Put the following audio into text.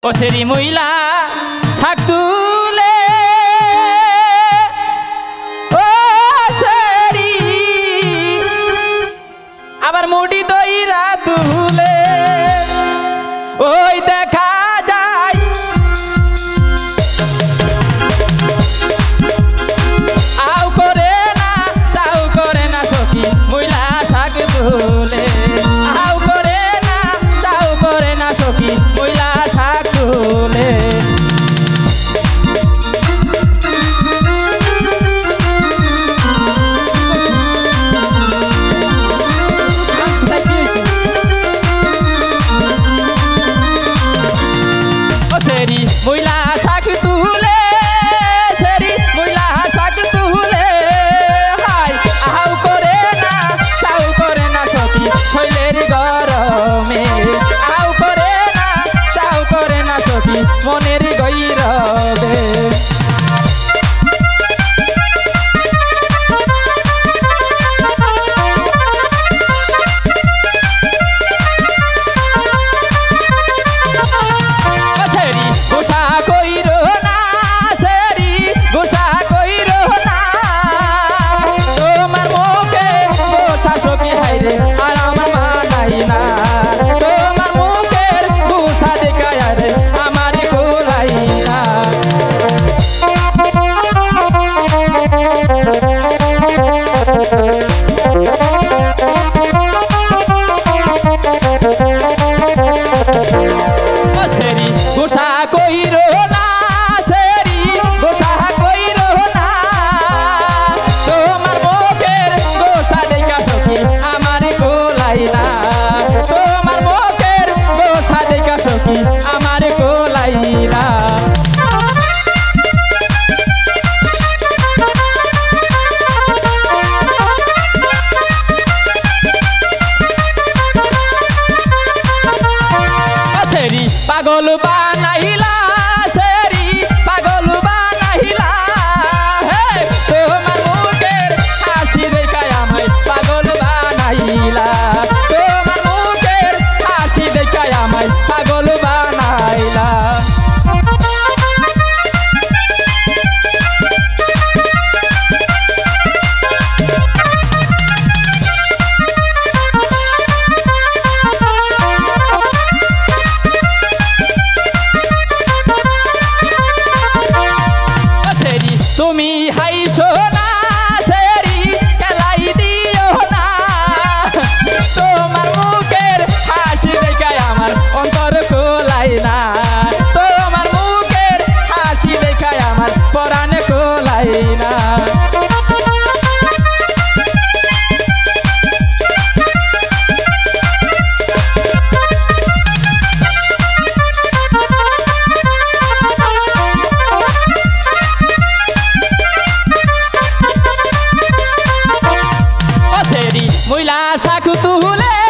ও সেরি মহিলা শাক তুলে ও সেরি আবার মুড়ি দইরা তুলে ওই দেখা যায় আও করে না তাও করে না সখী মহিলা শাক তুলে আও করে না তাও করে না সখী মহিলা শাক তুলে মহিলা শাক তুলে সেরি মহিলা শাক তুলে হাই আও করে না তাও করে না সখী শৈলের গরমে আও করে না তাও করে না সখী মনের গৈরবে আর আমার মা নাই না তোমার মুখের গুছা দেখায় রে আমারে কোলাই না সেরি গুছা কইরো না সেরি গুছা কইরো না তোমার মুখের গুছা দেখা সখী আমারে কোলাই না তোমার মুখের গুছা দেখা সখী আমারে কোলাই না সেরি পাগল বানাইলা সেরি পাগল বানাইলা হে তোমার মুখের হাসি দেখায় আমায় পাগল বানাইলা তোমার মুখের হাসি দেখায় আমায় পাগল বানাইলা তুমি হাইছো না সেরি কেলাই দিও না তোমার মুখের হাসি দেখায় আমার অন্তর কোলাই না তোমার মুখের হাসি দেখায় আমার পরাণ কোলাই না মহিলা শাক তুলে